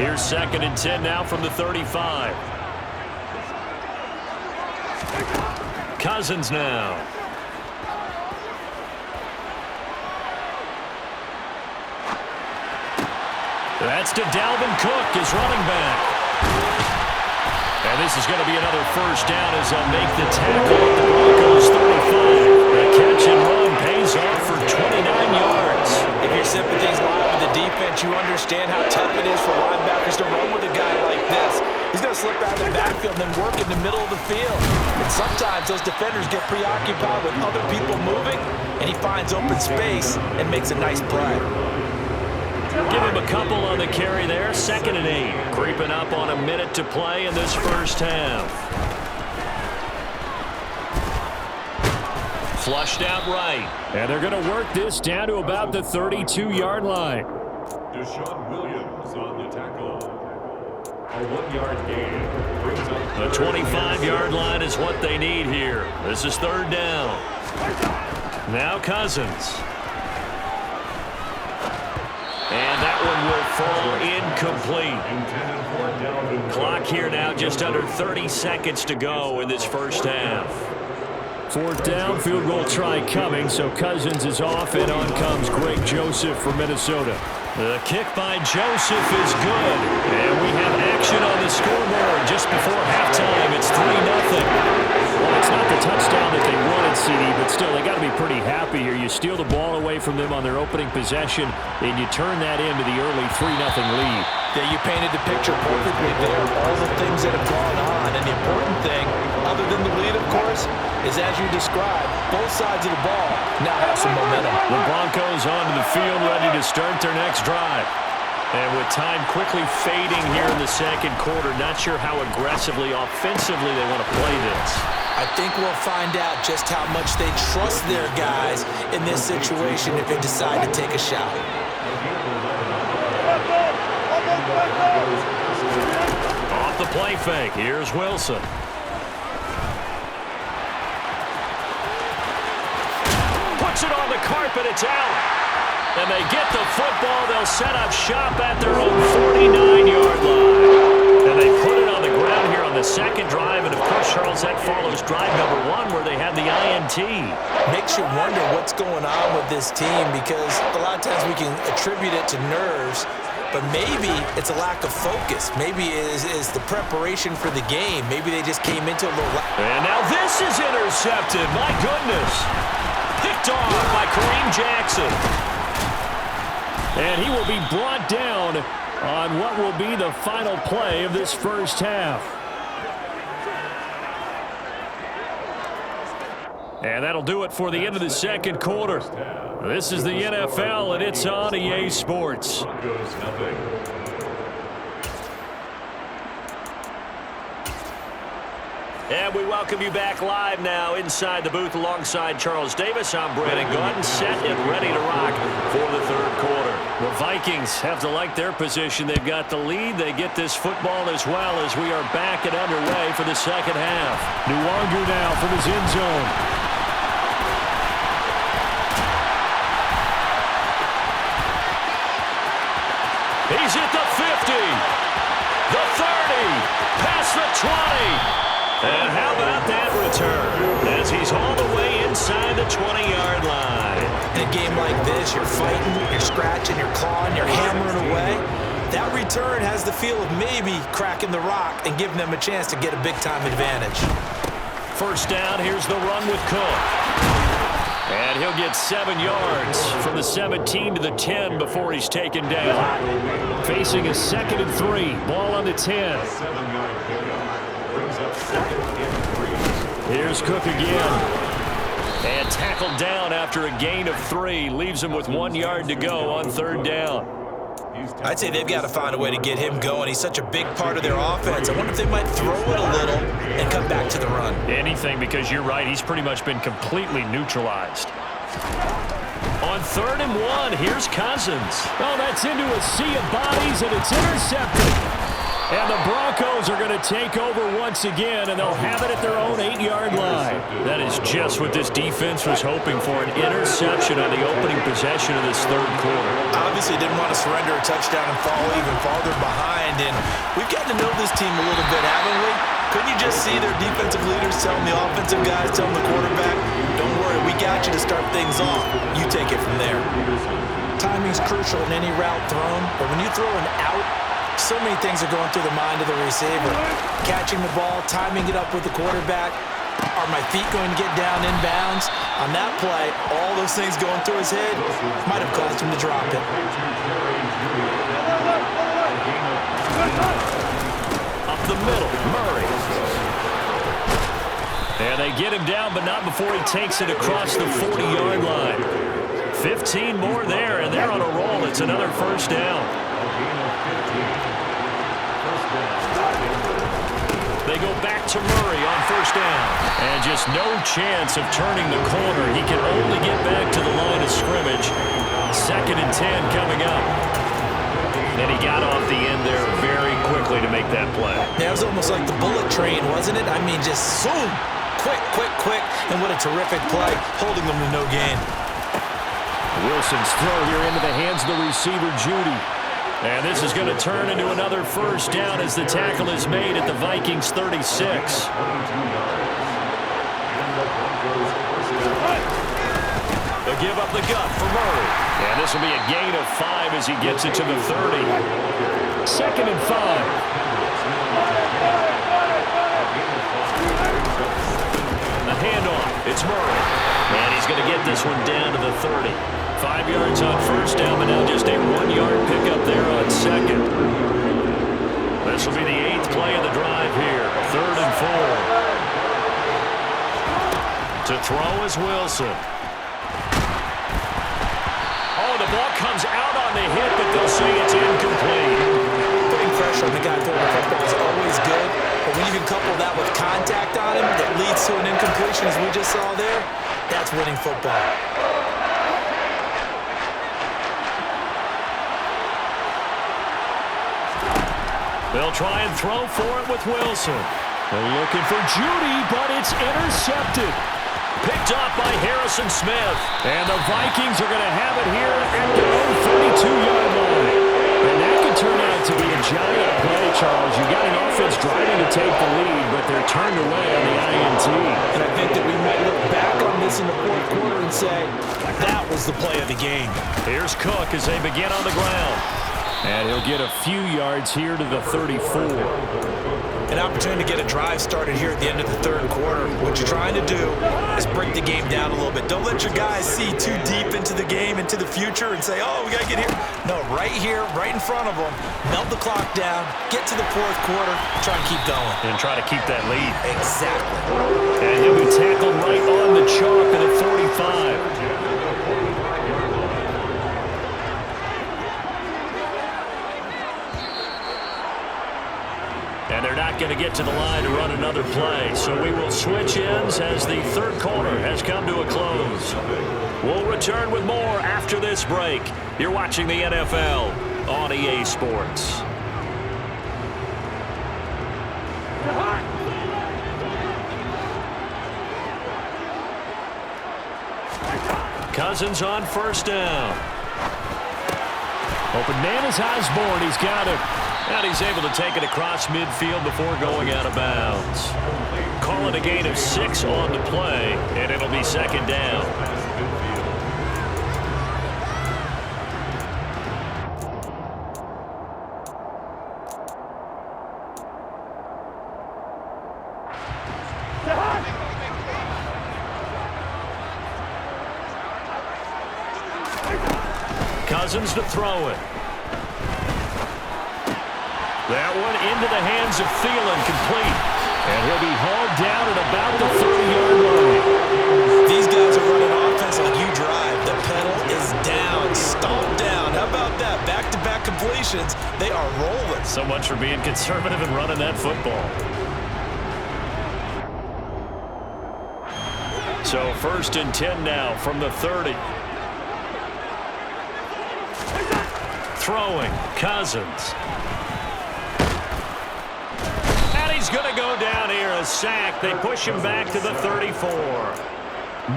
Here's 2nd and 10 now from the 35. Cousins now. That's to Dalvin Cook, his running back. And this is going to be another first down as they'll make the tackle at the Broncos 35. The catch and run pays off for 29 yards. If your sympathies lie with the defense, you understand how tough it is for linebackers to run with a guy like this. He's going to slip out of the backfield and then work in the middle of the field. And sometimes those defenders get preoccupied with other people moving, and he finds open space and makes a nice play. Give him a couple on the carry there. 2nd and 8. Creeping up on a minute to play in this first half. Flushed out right. And they're going to work this down to about the 32-yard line. Deshaun Williams on the tackle. A 1-yard gain brings up The 25-yard line is what they need here. This is 3rd down. Now Cousins. And that one will fall incomplete. Clock here now, just under 30 seconds to go in this first half. 4th down, field goal try coming, so Cousins is off, and on comes Greg Joseph from Minnesota. The kick by Joseph is good, and we have action on the scoreboard just before halftime. It's 3-0. Well, it's not the touchdown that they wanted, CD, but still, they got to be pretty happy here. You steal the ball away from them on their opening possession, and you turn that into the early 3-0 lead. Yeah, you painted the picture perfectly there, all the things that have gone on, and the important thing, other than the lead, of course, is as you described, both sides of the ball now have some momentum. The Broncos onto the field, ready to start their next drive. And with time quickly fading here in the second quarter, not sure how aggressively, offensively they want to play this. I think we'll find out just how much they trust their guys in this situation if they decide to take a shot. Off the play fake, here's Wilson. Puts it on the carpet, it's out. And they get the football. They'll set up shop at their own 49-yard line. And they put it on the ground here on the second drive. And, of course, Charles, that follows drive number 1 where they had the INT. Makes you wonder what's going on with this team because a lot of times we can attribute it to nerves, but maybe it's a lack of focus. Maybe it is the preparation for the game. Maybe they just came into a little... And now this is intercepted. My goodness. Picked off by Kareem Jackson. And he will be brought down on what will be the final play of this first half. And that'll do it for the end of the second quarter. This is the NFL, and it's on EA Sports. And we welcome you back live now inside the booth alongside Charles Davis. I'm Brandon Gaudin, set and ready to rock for the third quarter. The Vikings have to like their position. They've got the lead. They get this football as well as we are back and underway for the second half. Nwangu now from his end zone. He's at the 50, the 30, past the 20. And how about that return as he's all the way inside the 20-yard line. In a game like this, you're fighting, you're scratching, you're clawing, you're hammering away. That return has the feel of maybe cracking the rock and giving them a chance to get a big-time advantage. First down, here's the run with Cook. And he'll get 7 yards from the 17 to the 10 before he's taken down. Facing a 2nd and 3. Ball on the 10. Here's Cook again. And tackled down after a gain of 3. Leaves him with 1 yard to go on third down. I'd say they've got to find a way to get him going. He's such a big part of their offense. I wonder if they might throw it a little and come back to the run. Anything, because you're right. He's pretty much been completely neutralized. On 3rd and 1, here's Cousins. Oh, that's into a sea of bodies, and it's intercepted. And the Broncos are going to take over once again, and they'll have it at their own 8-yard line. That is just what this defense was hoping for, an interception on the opening possession of this third quarter. Obviously didn't want to surrender a touchdown and fall even farther behind, and we've gotten to know this team a little bit, haven't we? Couldn't you just see their defensive leaders telling the offensive guys, telling the quarterback, don't worry, we got you to start things off. You take it from there. Timing's crucial in any route thrown, but when you throw an out, so many things are going through the mind of the receiver. Catching the ball, timing it up with the quarterback. Are my feet going to get down inbounds? On that play, all those things going through his head might have caused him to drop it. Up the middle, Murray. And they get him down, but not before he takes it across the 40-yard line. 15 more there, and they're on a roll. It's another first down. They go back to Murray on first down. And just no chance of turning the corner. He can only get back to the line of scrimmage. 2nd and 10 coming up. And he got off the end there very quickly to make that play. Yeah, it was almost like the bullet train, wasn't it? I mean, just zoom. Quick, quick, quick. And what a terrific play, holding them to no gain. Wilson's throw here into the hands of the receiver, Judy. And this is going to turn into another first down as the tackle is made at the Vikings 36. They'll give up the gut for Murray. And this will be a gain of 5 as he gets it to the 30. 2nd and 5. A handoff. It's Murray. And he's going to get this one down to the 30. 5 yards on first down, but now just a 1-yard pickup there on second. This will be the 8th play of the drive here. 3rd and 4. To throw is Wilson. Oh, the ball comes out on the hit, but they'll say it's incomplete. Putting pressure on the guy throwing the football is always good, but when you can couple that with contact on him that leads to an incompletion, as we just saw there, that's winning football. They'll try and throw for it with Wilson. They're looking for Judy, but it's intercepted. Picked up by Harrison Smith. And the Vikings are going to have it here at their own 32-yard line. And that could turn out to be a giant play, Charles. You got an offense driving to take the lead, but they're turned away on the INT. And I think that we might look back on this in the fourth quarter and say, that was the play of the game. Here's Cook as they begin on the ground. And he'll get a few yards here to the 34. An opportunity to get a drive started here at the end of the third quarter. What you're trying to do is break the game down a little bit. Don't let your guys see too deep into the game, into the future, and say, oh, we got to get here. No, right here, right in front of them, melt the clock down, get to the fourth quarter, try and keep going. And try to keep that lead. Exactly. And he'll be tackled right on the chalk at the 45. And they're not going to get to the line to run another play. So we will switch ends as the third quarter has come to a close. We'll return with more after this break. You're watching the NFL on EA Sports. Cousins on first down. Open man is Osborne. He's got it. And he's able to take it across midfield before going out of bounds. Call it a gain of 6 on the play, and it'll be second down. Cousins to throw it. That one into the hands of Thielen, complete. And he'll be hauled down at about the 30-yard line. These guys are running offense like you drive. The pedal is down, stomped down. How about that? Back-to-back completions. They are rolling. So much for being conservative and running that football. So 1st and 10 now from the 30. Throwing, Cousins. He's going to go down here, a sack. They push him back to the 34.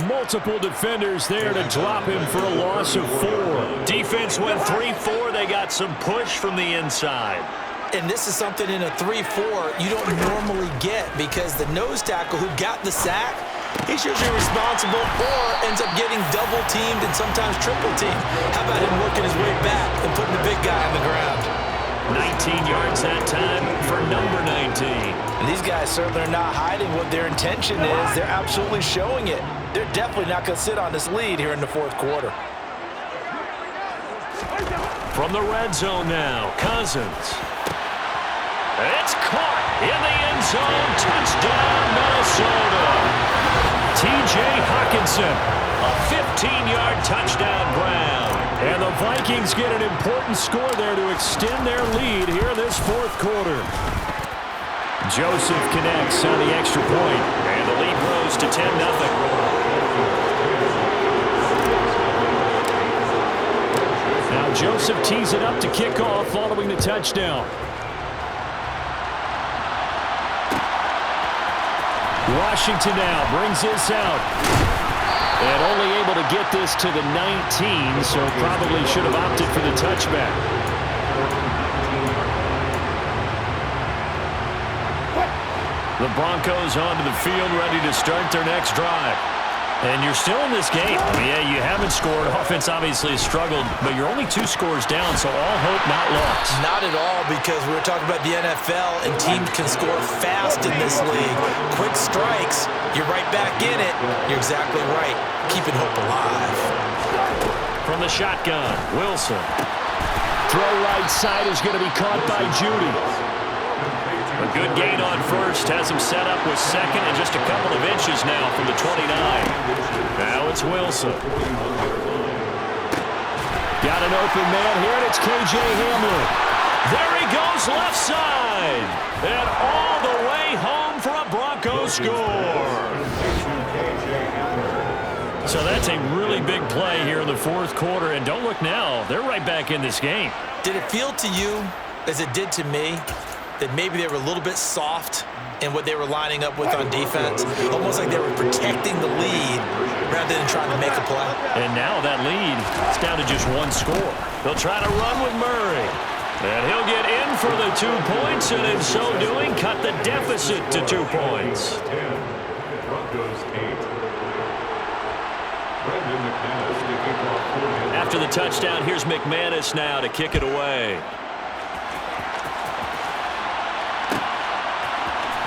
Multiple defenders there to drop him for a loss of 4. Defense went 3-4. They got some push from the inside. And this is something in a 3-4 you don't normally get because the nose tackle who got the sack, he's usually responsible or ends up getting double-teamed and sometimes triple-teamed. How about him working his way back and putting the big guy on the ground? 19 yards that time for number 19. And these guys certainly are not hiding what their intention is. They're absolutely showing it. They're definitely not going to sit on this lead here in the fourth quarter. From the red zone now, Cousins. It's caught in the end zone. Touchdown, Minnesota. T.J. Hockenson, a 15-yard touchdown grab. And the Vikings get an important score there to extend their lead here this fourth quarter. Joseph connects on the extra point, and the lead grows to 10-0. Now Joseph tees it up to kick off following the touchdown. Washington now brings this out. And only able to get this to the 19, so probably should have opted for the touchback. The Broncos onto the field, ready to start their next drive. And you're still in this game. I mean, yeah, you haven't scored. Offense obviously has struggled, but you're only 2 scores down, so all hope not lost. Not at all, because we were talking about the NFL, and teams can score fast in this league. Quick strikes, you're right back in it. You're exactly right. Keeping hope alive. From the shotgun, Wilson. Throw right side is going to be caught by Judy. A good gain on first has him set up with second and just a couple of inches now from the 29. it's Wilson. Got an open man here, and it's K.J. Hamler. There he goes left side. And all the way home for a Broncos score. So that's a really big play here in the fourth quarter. And don't look now, they're right back in this game. Did it feel to you, as it did to me, that maybe they were a little bit soft in what they were lining up with on defense? Almost like they were protecting the lead rather than trying to make a play. And now that lead is down to just one score. They'll try to run with Murray. And he'll get in for the 2 points, and in so doing, cut the deficit to 2 points. After the touchdown, here's McManus now to kick it away.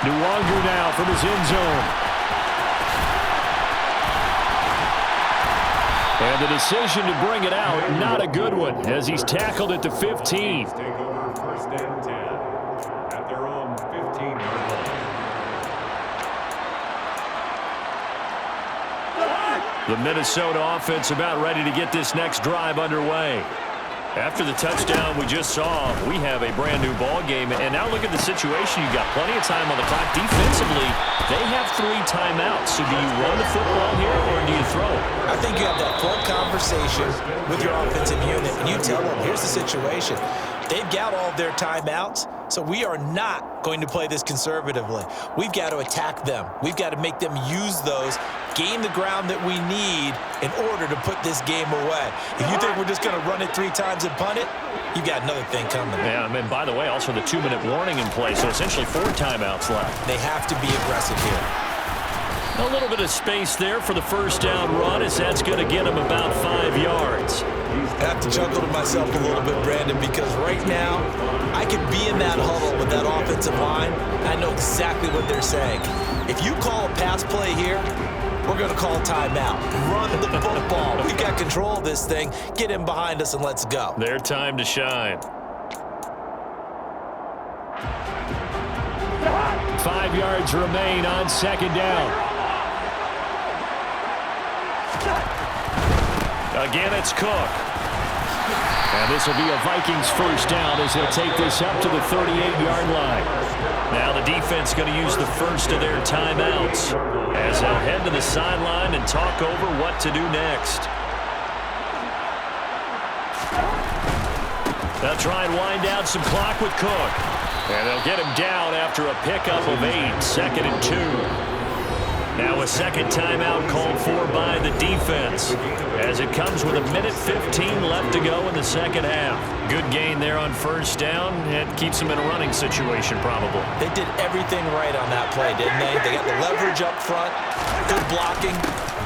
Nwonger now from his end zone. And the decision to bring it out, not a good one, as he's tackled at the 15. Take over first and 10 at their own 15-yard line. The Minnesota offense about ready to get this next drive underway. After the touchdown we just saw, we have a brand-new ball game. And now look at the situation. You've got plenty of time on the clock. Defensively, they have 3 timeouts. So do you run the football here, or do you throw it? I think you have that full conversation with your offensive unit, and you tell them, here's the situation. They've got all of their timeouts, so we are not going to play this conservatively. We've got to attack them. We've got to make them use those, gain the ground that we need in order to put this game away. If you think we're just going to run it 3 times and punt it, you've got another thing coming. Yeah, and by the way, also the 2-minute warning in play, so essentially 4 timeouts left. They have to be aggressive here. A little bit of space there for the first down run, as that's going to get him about 5 yards. I have to chuckle to myself a little bit, Brandon, because right now I could be in that huddle with that offensive line. I know exactly what they're saying. If you call a pass play here, we're going to call a timeout. Run the football. We've got control of this thing. Get in behind us and let's go. Their time to shine. 5 yards remain on second down. Again, it's Cook. And this will be a Vikings first down as they'll take this up to the 38-yard line. Now the defense going to use the first of their timeouts as they'll head to the sideline and talk over what to do next. They'll try and wind down some clock with Cook. And they'll get him down after a pickup of 8, 2nd and 2. Now a second timeout called for by the defense as it comes with 1:15 left to go in the second half. Good gain there on first down. It keeps them in a running situation probably. They did everything right on that play, didn't they? They got the leverage up front, good blocking,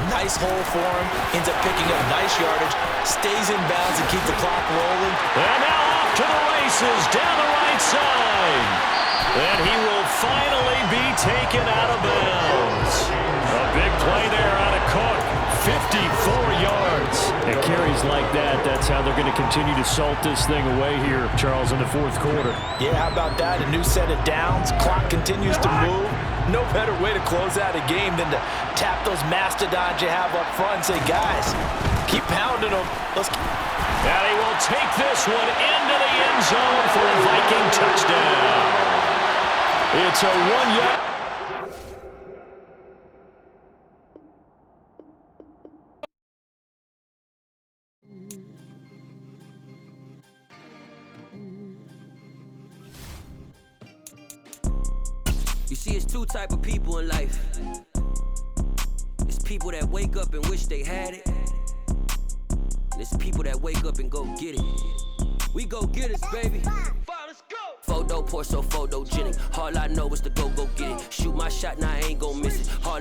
nice hole for him, ends up picking up nice yardage, stays in bounds and keep the clock rolling. And now off to the races down the right side. And he will finally be taken out of bounds. A big play there out of Cook. 54 yards. And carries like that, that's how they're going to continue to salt this thing away here, Charles, in the fourth quarter. Yeah, how about that? A new set of downs. Clock continues to move. No better way to close out a game than to tap those mastodons you have up front and say, guys, keep pounding them. Let's. And he will take this one into the end zone for a Viking touchdown. It's a 1-yard. You see, it's 2 type of people in life. It's people that wake up and wish they had it. And it's people that wake up and go get it. We go get it, baby. Photo poor, so photogenic. All I know is to go get it. Shoot my shot, now I ain't gon' miss it. All